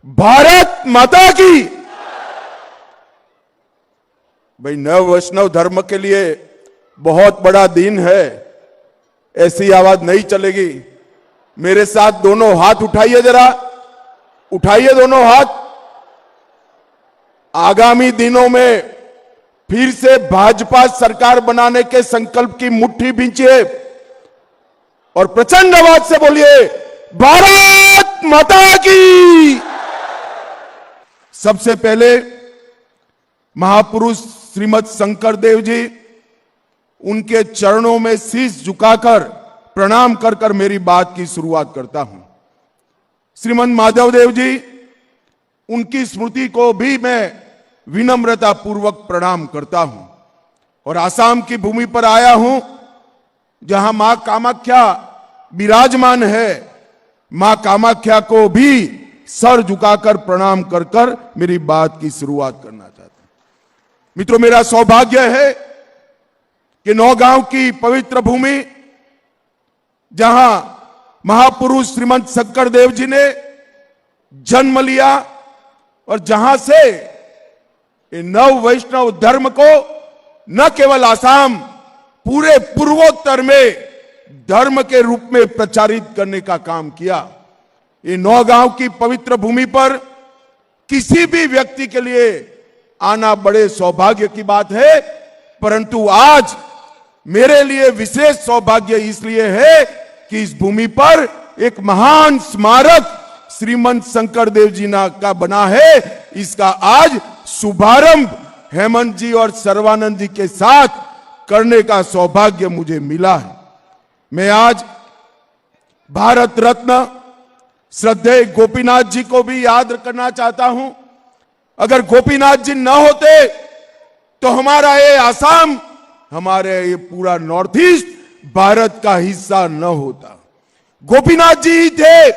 भारत माता की। भाई, नव वैष्णव धर्म के लिए बहुत बड़ा दिन है, ऐसी आवाज नहीं चलेगी। मेरे साथ दोनों हाथ उठाइए, जरा उठाइए दोनों हाथ। आगामी दिनों में फिर से भाजपा सरकार बनाने के संकल्प की मुट्ठी भींचिए और प्रचंड आवाज से बोलिए, भारत माता की। सबसे पहले महापुरुष श्रीमद शंकर देव जी, उनके चरणों में शीश झुकाकर प्रणाम कर कर मेरी बात की शुरुआत करता हूं। श्रीमद माधव देव जी, उनकी स्मृति को भी मैं विनम्रता पूर्वक प्रणाम करता हूं और आसाम की भूमि पर आया हूं, जहां मां कामाख्या विराजमान है। मां कामाख्या को भी सर झुकाकर प्रणाम कर कर मेरी बात की शुरुआत करना चाहता हूं। मित्रों, मेरा सौभाग्य है कि नौगांव की पवित्र भूमि, जहां महापुरुष श्रीमद शंकर देव जी ने जन्म लिया और जहां से नव वैष्णव धर्म को न केवल आसाम, पूरे पूर्वोत्तर में धर्म के रूप में प्रचारित करने का काम किया। ये नौगांव की पवित्र भूमि पर किसी भी व्यक्ति के लिए आना बड़े सौभाग्य की बात है, परंतु आज मेरे लिए विशेष सौभाग्य इसलिए है कि इस भूमि पर एक महान स्मारक श्रीमद शंकर देव जी का बना है। इसका आज शुभारंभ हेमंत जी और सर्वानंद जी के साथ करने का सौभाग्य मुझे मिला है। मैं आज भारत रत्न श्रद्धेय गोपीनाथ जी को भी याद करना चाहता हूं। अगर गोपीनाथ जी न होते तो हमारा ये आसाम, हमारे ये पूरा नॉर्थ ईस्ट भारत का हिस्सा न होता। गोपीनाथ जी ही थे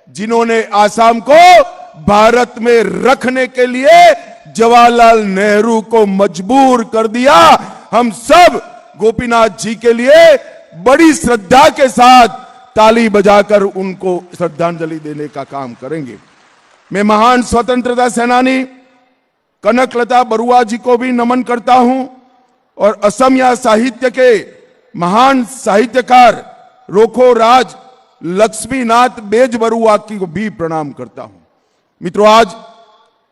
जिन्होंने आसाम को भारत में रखने के लिए जवाहरलाल नेहरू को मजबूर कर दिया। हम सब गोपीनाथ जी के लिए बड़ी श्रद्धा के साथ ताली बजाकर उनको श्रद्धांजलि देने का काम करेंगे। मैं महान स्वतंत्रता सेनानी कनकलता बरुआ जी को भी नमन करता हूं और असमिया साहित्य के महान साहित्यकार रोखो राज लक्ष्मीनाथ बेजबरुआ की को भी प्रणाम करता हूं। मित्रों, आज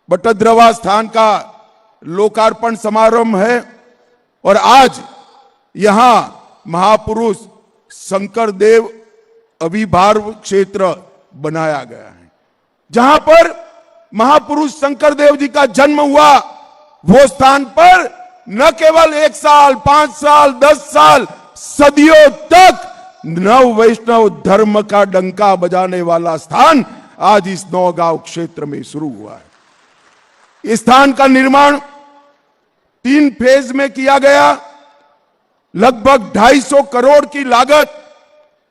बटद्रवा स्थान का लोकार्पण समारोह है और आज यहां महापुरुष शंकर देव अभिभार क्षेत्र बनाया गया है, जहां पर महापुरुष शंकर देव जी का जन्म हुआ। वो स्थान पर न केवल 1 साल, 5 साल, 10 साल, सदियों तक नव वैष्णव धर्म का डंका बजाने वाला स्थान आज इस नौगांव क्षेत्र में शुरू हुआ है। इस स्थान का निर्माण 3 फेज में किया गया। लगभग 250 करोड़ की लागत,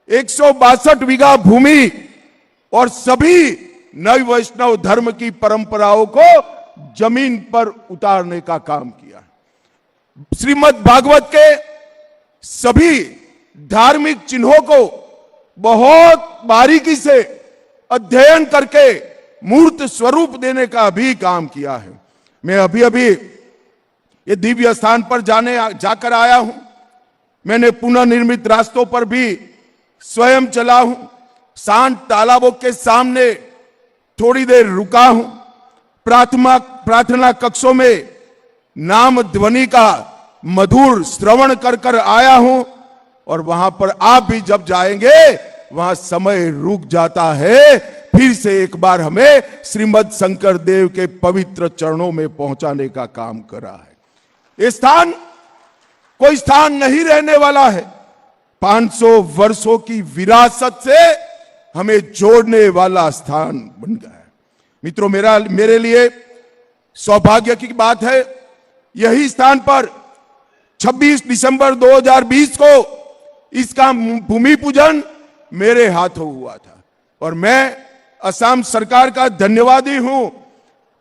162 बीघा भूमि और सभी नव वैष्णव धर्म की परंपराओं को जमीन पर उतारने का काम किया। श्रीमद् भागवत के सभी धार्मिक चिन्हों को बहुत बारीकी से अध्ययन करके मूर्त स्वरूप देने का भी काम किया है। मैं अभी ये दिव्य स्थान पर जाकर आया हूं। मैंने पुनर्निर्मित रास्तों पर भी स्वयं चला हूं। शांत तालाबों के सामने थोड़ी देर रुका हूं। प्रार्थना कक्षों में नाम ध्वनि का मधुर श्रवण कर कर आया हूं और वहां पर आप भी जब जाएंगे वहां समय रुक जाता है। फिर से एक बार हमें श्रीमद शंकर देव के पवित्र चरणों में पहुंचाने का काम करा है। ये स्थान कोई स्थान नहीं रहने वाला है, 500 वर्षों की विरासत से हमें जोड़ने वाला स्थान बन गया है। मित्रों, मेरे लिए सौभाग्य की बात है, यही स्थान पर 26 दिसंबर 2020 को इसका भूमि पूजन मेरे हाथों हुआ था और मैं असम सरकार का धन्यवादी हूं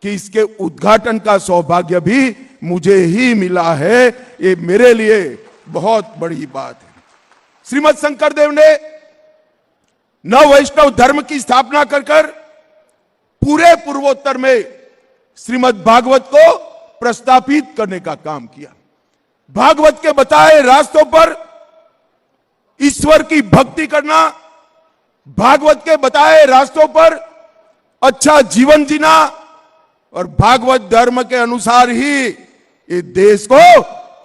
कि इसके उद्घाटन का सौभाग्य भी मुझे ही मिला है। ये मेरे लिए बहुत बड़ी बात है। श्रीमद शंकर देव ने नव वैष्णव धर्म की स्थापना कर पूरे पूर्वोत्तर में श्रीमद् भागवत को प्रस्थापित करने का काम किया। भागवत के बताए रास्तों पर ईश्वर की भक्ति करना, भागवत के बताए रास्तों पर अच्छा जीवन जीना और भागवत धर्म के अनुसार ही ये देश को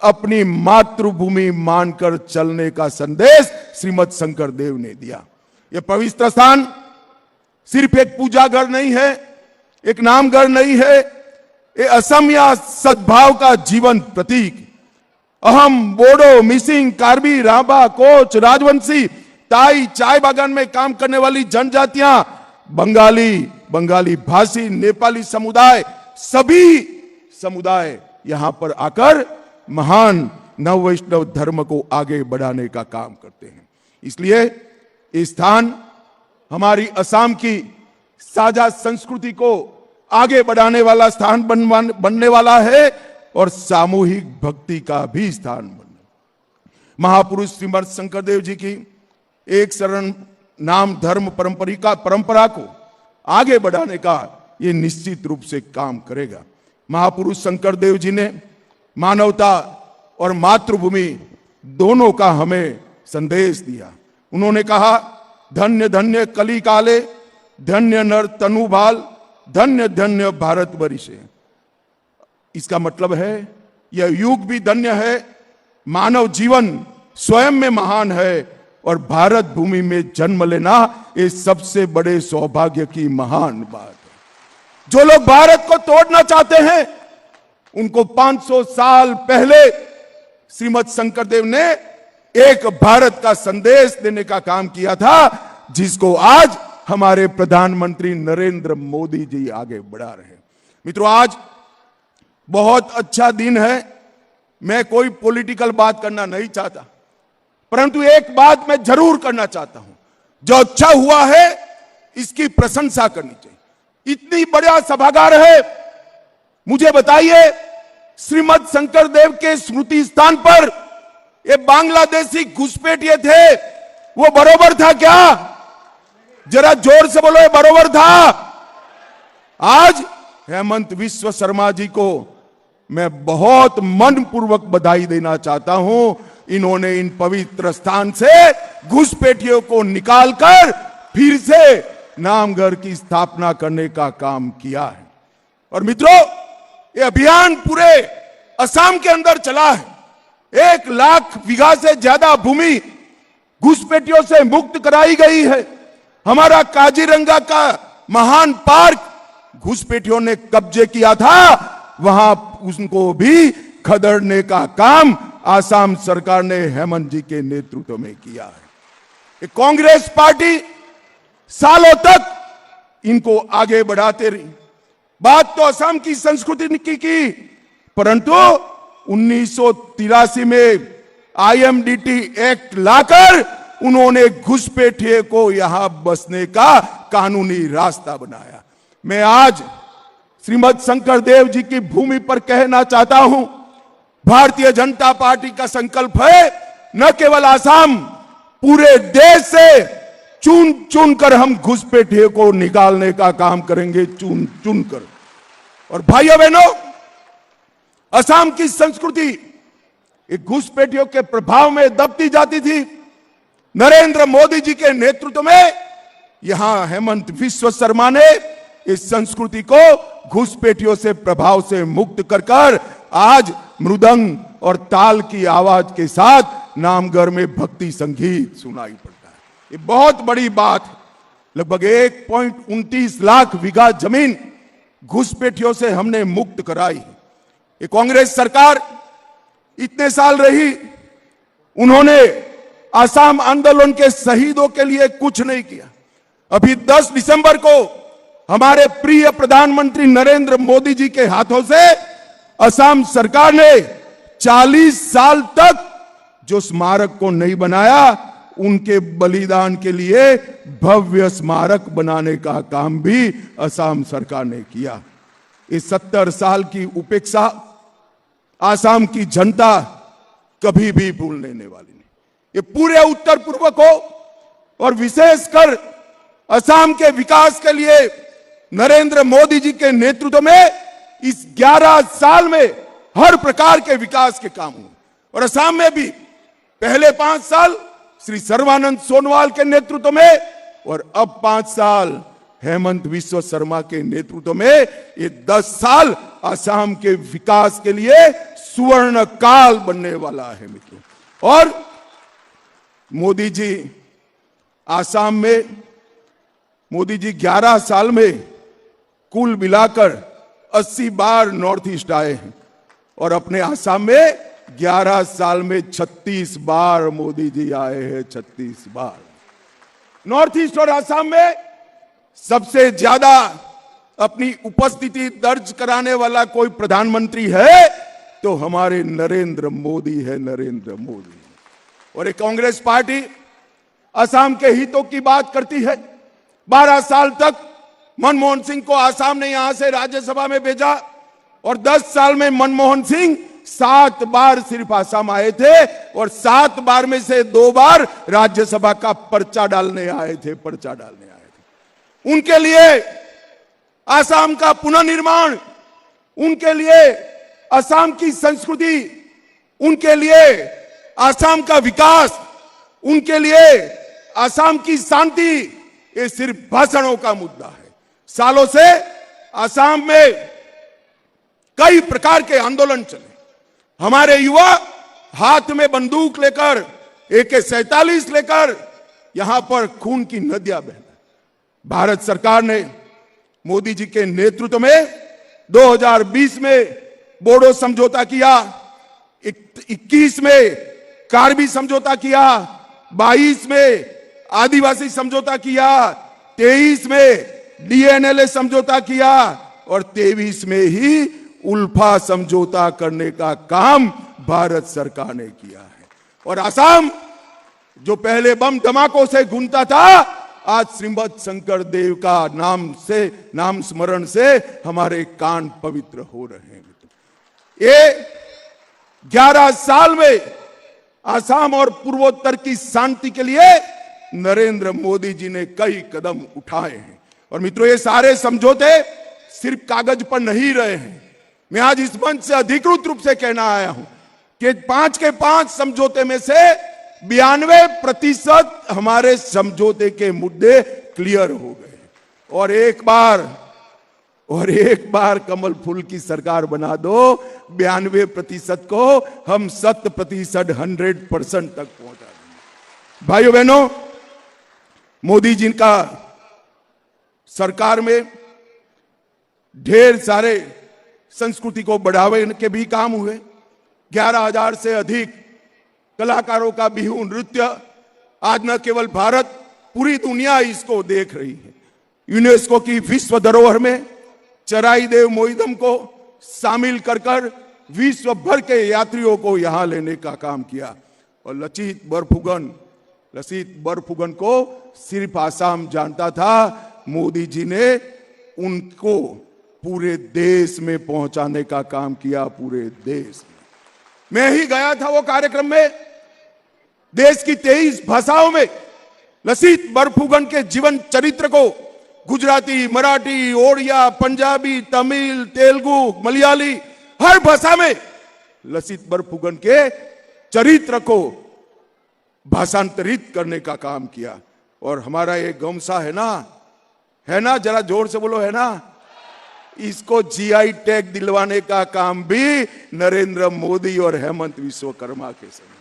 अपनी मातृभूमि मानकर चलने का संदेश श्रीमद् शंकर देव ने दिया। यह पवित्र स्थान सिर्फ एक पूजा घर नहीं है, एक नाम घर नहीं है, ये असमिया सद्भाव का जीवन प्रतीक। अहम, बोडो, मिसिंग, कार्बी, राभा, कोच, राजवंशी, ताई, चाय बागान में काम करने वाली जनजातियां, बंगाली भाषी, नेपाली समुदाय, सभी समुदाय यहां पर आकर महान नव वैष्णव धर्म को आगे बढ़ाने का काम करते हैं। इसलिए ये स्थान हमारी असम की साझा संस्कृति को आगे बढ़ाने वाला स्थान बनने वाला है और सामूहिक भक्ति का भी स्थान बनने। महापुरुष श्रीमद् शंकरदेव जी की एक शरण नाम धर्म परंपरा को आगे बढ़ाने का ये निश्चित रूप से काम करेगा। महापुरुष शंकरदेव जी ने मानवता और मातृभूमि दोनों का हमें संदेश दिया। उन्होंने कहा, धन्य धन्य कली काले, धन्य नर तनुभाल, धन्य धन्य भारत वर्षे। इसका मतलब है यह युग भी धन्य है, मानव जीवन स्वयं में महान है और भारत भूमि में जन्म लेना ये सबसे बड़े सौभाग्य की महान बात है। जो लोग भारत को तोड़ना चाहते हैं उनको 500 साल पहले श्रीमद् शंकरदेव ने एक भारत का संदेश देने का काम किया था, जिसको आज हमारे प्रधानमंत्री नरेंद्र मोदी जी आगे बढ़ा रहे हैं। मित्रों, आज बहुत अच्छा दिन है। मैं कोई पॉलिटिकल बात करना नहीं चाहता, परंतु एक बात मैं जरूर करना चाहता हूं। जो अच्छा हुआ है इसकी प्रशंसा करनी चाहिए। इतनी बड़ा सभागार है, मुझे बताइए, श्रीमद् शंकरदेव के स्मृति स्थान पर ये बांग्लादेशी घुसपैठिए थे, वो बरोबर था क्या? जरा जोर से बोलो, ये बरोबर था? आज हेमंत विश्व शर्मा जी को मैं बहुत मनपूर्वक बधाई देना चाहता हूं। इन्होंने इन पवित्र स्थान से घुसपैठियों को निकालकर फिर से नामघर की स्थापना करने का काम किया है। और मित्रों, ये अभियान पूरे असम के अंदर चला है। 1 लाख बीघा से ज्यादा भूमि घुसपैठियों से मुक्त कराई गई है। हमारा काजीरंगा का महान पार्क घुसपैठियों ने कब्जे किया था, वहां उनको भी खदेड़ने का काम आसाम सरकार ने हेमंत जी के नेतृत्व में किया है। कांग्रेस पार्टी सालों तक इनको आगे बढ़ाते रही। बात तो असम की संस्कृति की, परंतु 1983 में IMDT एक्ट लाकर उन्होंने घुसपैठिए को यहां बसने का कानूनी रास्ता बनाया। मैं आज श्रीमद् शंकरदेव जी की भूमि पर कहना चाहता हूं, भारतीय जनता पार्टी का संकल्प है न केवल आसाम, पूरे देश से चुन चुन कर हम घुसपैठिए को निकालने का काम करेंगे, चुन चुन कर। और भाइयों बहनों, असम की संस्कृति एक घुसपैठियों के प्रभाव में दबती जाती थी। नरेंद्र मोदी जी के नेतृत्व में यहां हेमंत विश्व शर्मा ने इस संस्कृति को घुसपैठियों से प्रभाव से मुक्त कर आज मृदंग और ताल की आवाज के साथ नामघर में भक्ति संगीत सुनाई पड़ता है। ये बहुत बड़ी बात है। लगभग 1.29 लाख बीघा जमीन घुसपैठियों से हमने मुक्त कराई। ये कांग्रेस सरकार इतने साल रही, उन्होंने आसाम आंदोलन के शहीदों के लिए कुछ नहीं किया। अभी 10 दिसंबर को हमारे प्रिय प्रधानमंत्री नरेंद्र मोदी जी के हाथों से असम सरकार ने 40 साल तक जो स्मारक को नहीं बनाया, उनके बलिदान के लिए भव्य स्मारक बनाने का काम भी असम सरकार ने किया। इस 70 साल की उपेक्षा आसाम की जनता कभी भी भूल लेने वाली नहीं। ये पूरे उत्तर पूर्व को और विशेषकर असम के विकास के लिए नरेंद्र मोदी जी के नेतृत्व में इस 11 साल में हर प्रकार के विकास के काम हुए। और असम में भी पहले 5 साल श्री सर्बानंद सोनोवाल के नेतृत्व में और अब 5 साल हेमंत बिस्वा शर्मा के नेतृत्व में, ये 10 साल असम के विकास के लिए सुवर्ण काल बनने वाला है मित्रों। और मोदी जी असम में, मोदी जी 11 साल में कुल मिलाकर 80 बार नॉर्थ ईस्ट आए हैं और अपने असम में 11 साल में 36 बार मोदी जी आए हैं। 36 बार नॉर्थ ईस्ट और असम में सबसे ज्यादा अपनी उपस्थिति दर्ज कराने वाला कोई प्रधानमंत्री है तो हमारे नरेंद्र मोदी है, नरेंद्र मोदी। और ये कांग्रेस पार्टी असम के हितों की बात करती है। 12 साल तक मनमोहन सिंह को असम ने यहां से राज्यसभा में भेजा और 10 साल में मनमोहन सिंह 7 बार सिर्फ असम आए थे और 7 बार में से 2 बार राज्यसभा का पर्चा डालने आए थे, पर्चा डालने आए थे। उनके लिए असम का पुनर्निर्माण, उनके लिए असम की संस्कृति, उनके लिए असम का विकास, उनके लिए असम की शांति, ये सिर्फ भाषणों का मुद्दा है। सालों से असम में कई प्रकार के आंदोलन चले। हमारे युवा हाथ में बंदूक लेकर, AK-47 लेकर यहां पर खून की नदियां बह रही। भारत सरकार ने मोदी जी के नेतृत्व में 2020 में बोडो समझौता किया, 21 में कार्बी समझौता किया, 22 में आदिवासी समझौता किया, 23 में DNLA समझौता किया और 23 में ही उल्फा समझौता करने का काम भारत सरकार ने किया है। और असम जो पहले बम धमाकों से गूंजता था, आज श्रीमद शंकर देव का नाम स्मरण से हमारे कान पवित्र हो रहे हैं। ये 11 साल में असम और पूर्वोत्तर की शांति के लिए नरेंद्र मोदी जी ने कई कदम उठाए हैं। और मित्रों, ये सारे समझौते सिर्फ कागज पर नहीं रहे हैं। मैं आज इस मंच से अधिकृत रूप से कहना आया हूं कि 5 के 5 समझौते में से 92% हमारे समझौते के मुद्दे क्लियर हो गए। और एक बार कमल फूल की सरकार बना दो, 92% को हम 100% 100% तक पहुंचा देंगे। भाइयों बहनों, मोदी जी का सरकार में ढेर सारे संस्कृति को बढ़ावे के भी काम हुए। 11,000 से अधिक कलाकारों का बिहू नृत्य आज न केवल भारत, पूरी दुनिया इसको देख रही है। यूनेस्को की विश्व धरोहर में चराईदेव मोईदम को शामिल कर विश्व भर के यात्रियों को यहां लेने का काम किया। और लचित बरफुगन को सिर्फ आसाम जानता था, मोदी जी ने उनको पूरे देश में पहुंचाने का काम किया, पूरे देश में। मैं ही गया था वो कार्यक्रम में। देश की 23 भाषाओं में लचित बरफुगन के जीवन चरित्र को गुजराती, मराठी, ओडिया, पंजाबी, तमिल, तेलुगु, मलयाली, हर भाषा में लचित बरफुगन के चरित्र को भाषांतरित करने का काम किया। और हमारा ये गमसा है ना, जरा जोर से बोलो, है ना, इसको GI टैग दिलवाने का काम भी नरेंद्र मोदी और हेमंत विश्वकर्मा के समय।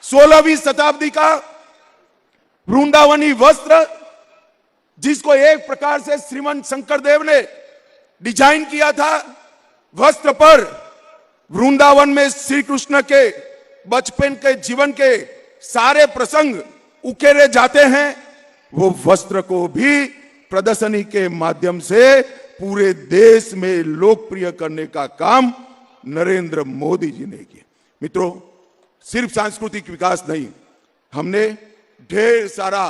16वीं शताब्दी का वृंदावनी वस्त्र, जिसको एक प्रकार से श्रीमंत शंकरदेव ने डिजाइन किया था, वस्त्र पर वृंदावन में श्री कृष्ण के बचपन के जीवन के सारे प्रसंग उकेरे जाते हैं। वो वस्त्र को भी प्रदर्शनी के माध्यम से पूरे देश में लोकप्रिय करने का काम नरेंद्र मोदी जी ने किया। मित्रों, सिर्फ सांस्कृतिक विकास नहीं, हमने ढेर सारा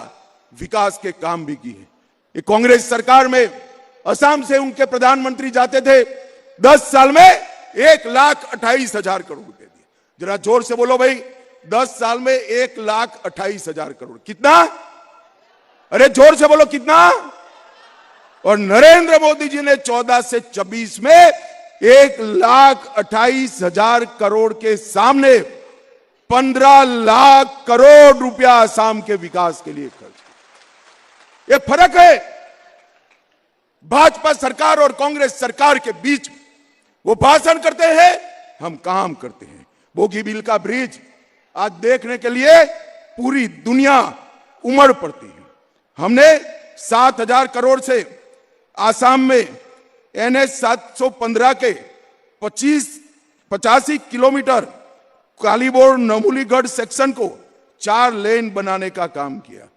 विकास के काम भी किए। ये कांग्रेस सरकार में असम से उनके प्रधानमंत्री जाते थे, 10 साल में 1,28,000 करोड़ रुपए दिए। जरा जोर से बोलो भाई, 10 साल में 1,28,000 करोड़। कितना? अरे जोर से बोलो, कितना? और नरेंद्र मोदी जी ने 14 से 24 में 1,28,000 करोड़ के सामने 15 लाख करोड़ रुपया असम के विकास के लिए खर्च किया। ये फर्क है भाजपा सरकार और कांग्रेस सरकार के बीच। वो भाषण करते हैं, हम काम करते हैं। बोगीबील का ब्रिज आज देखने के लिए पूरी दुनिया उमड़ पड़ती है। हमने 7,000 करोड़ से आसाम में NH 715 के 85 किलोमीटर कालीबोर नमूलीगढ़ सेक्शन को 4 लेन बनाने का काम किया।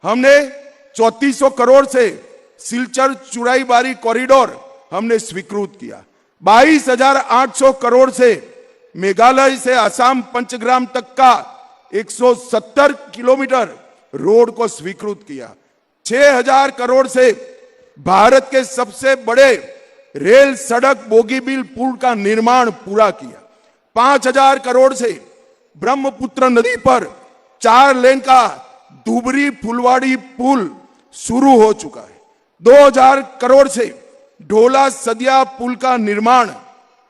हमने 3400 करोड़ से सिलचर चुराईबारी कॉरिडोर हमने स्वीकृत किया। 22,800 करोड़ से मेघालय से असम पंचग्राम तक का 170 किलोमीटर रोड को स्वीकृत किया। 6,000 करोड़ से भारत के सबसे बड़े रेल सड़क बोगीबील पुल का निर्माण पूरा किया। 5,000 करोड़ से ब्रह्मपुत्र नदी पर 4 लेन का धुबरी फुलवाड़ी पुल शुरू हो चुका है। 2,000 करोड़ से ढोला सदिया पुल का निर्माण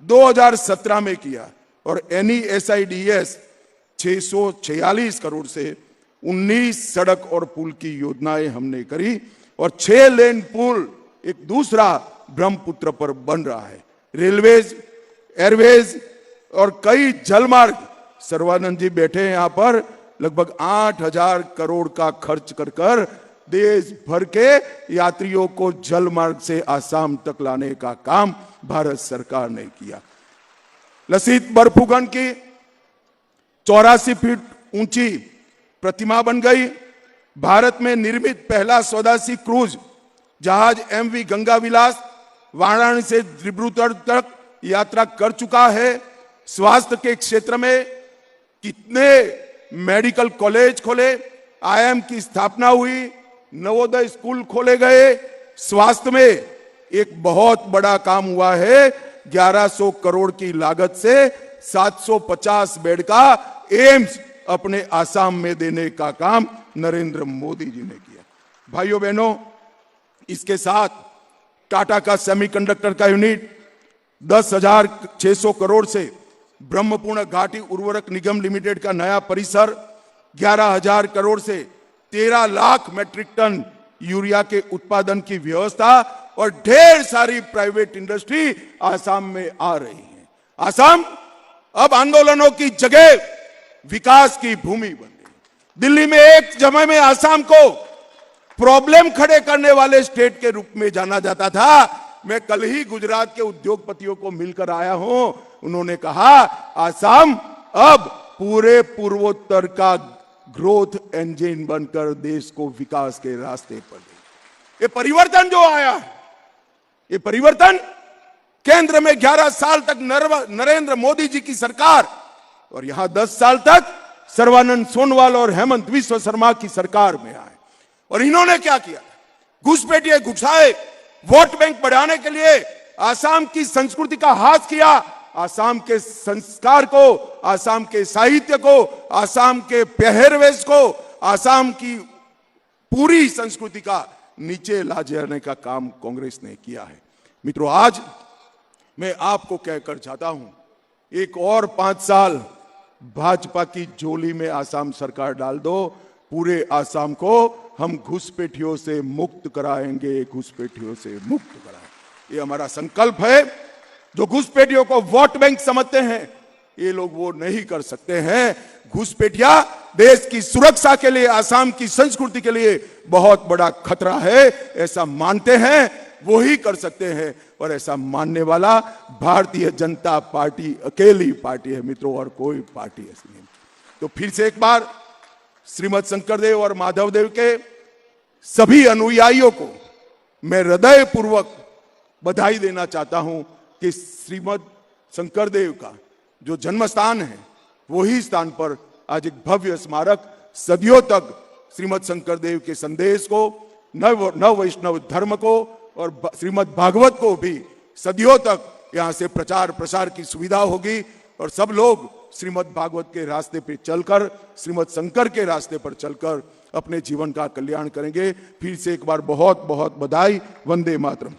2017 में किया और NESIDS 646 करोड़ से 19 सड़क और पुल की योजनाएं हमने करी और 6 लेन पुल एक दूसरा ब्रह्मपुत्र पर बन रहा है। रेलवेज, एयरवेज और कई जलमार्ग, सर्वानंद जी बैठे हैं यहां पर, लगभग 8,000 करोड़ का खर्च कर देश भर के यात्रियों को जलमार्ग से आसाम तक लाने का काम भारत सरकार ने किया। लसित बरफुकन की 84 फीट ऊंची प्रतिमा बन गई। भारत में निर्मित पहला स्वदेशी क्रूज जहाज MV गंगा विलास वाराणसी से डिब्रूगढ़ तक यात्रा कर चुका है। स्वास्थ्य के क्षेत्र में कितने मेडिकल कॉलेज खोले, IIM की स्थापना हुई, नवोदय स्कूल खोले गए। स्वास्थ्य में एक बहुत बड़ा काम हुआ है। 1100 करोड़ की लागत से 750 बेड का एम्स अपने आसाम में देने का काम नरेंद्र मोदी जी ने किया। भाइयों बहनों, इसके साथ टाटा का सेमीकंडक्टर का यूनिट 10,600 करोड़ से ब्रह्मपुत्र घाटी उर्वरक निगम लिमिटेड का नया परिसर 11,000 करोड़ से 13 लाख मैट्रिक टन यूरिया के उत्पादन की व्यवस्था और ढेर सारी प्राइवेट इंडस्ट्री आसाम में आ रही है। आसाम अब आंदोलनों की जगह विकास की भूमि बन गई। दिल्ली में एक समय में आसाम को प्रॉब्लम खड़े करने वाले स्टेट के रूप में जाना जाता था। मैं कल ही गुजरात के उद्योगपतियों को मिलकर आया हूं। उन्होंने कहा आसाम अब पूरे पूर्वोत्तर का ग्रोथ इंजन बनकर देश को विकास के रास्ते पर ले। ये परिवर्तन जो आया है, ये परिवर्तन केंद्र में 11 साल तक नरेंद्र मोदी जी की सरकार और यहां 10 साल तक सर्बानंद सोनोवाल और हेमंत बिस्वा शर्मा की सरकार में आए। और इन्होंने क्या किया? घुसपैठिए घुसाए, वोट बैंक बढ़ाने के लिए आसाम की संस्कृति का हास किया, आसाम के संस्कार को, आसाम के साहित्य को, आसाम के पहरवेश को, आसाम की पूरी संस्कृति का नीचे ला जाने का काम कांग्रेस ने किया है। मित्रों, आज मैं आपको कहकर चाहता हूं, एक और 5 साल भाजपा की झोली में आसाम सरकार डाल दो, पूरे आसाम को हम घुसपैठियों से मुक्त कराएंगे, घुसपैठियों से मुक्त कराएंगे। ये हमारा संकल्प है। जो घुसपैठियों को वोट बैंक समझते हैं, ये लोग वो नहीं कर सकते हैं। घुसपैठिया देश की सुरक्षा के लिए, आसाम की संस्कृति के लिए बहुत बड़ा खतरा है, ऐसा मानते हैं, वो ही कर सकते हैं। और ऐसा मानने वाला भारतीय जनता पार्टी अकेली पार्टी है मित्रों, और कोई पार्टी ऐसी नहीं। तो फिर से एक बार श्रीमद शंकरदेव और माधवदेव के सभी अनुयायियों को मैं हृदय पूर्वक बधाई देना चाहता हूं कि श्रीमद शंकरदेव का जो जन्म स्थान है, वही स्थान पर आज एक भव्य स्मारक सदियों तक श्रीमद शंकरदेव के संदेश को, नव वैष्णव धर्म को और श्रीमद भागवत को भी सदियों तक यहां से प्रचार प्रसार की सुविधा होगी और सब लोग श्रीमद् भागवत के रास्ते पे चलकर, श्रीमद् शंकर के रास्ते पर चलकर अपने जीवन का कल्याण करेंगे। फिर से एक बार बहुत बहुत बधाई। वंदे मातरम।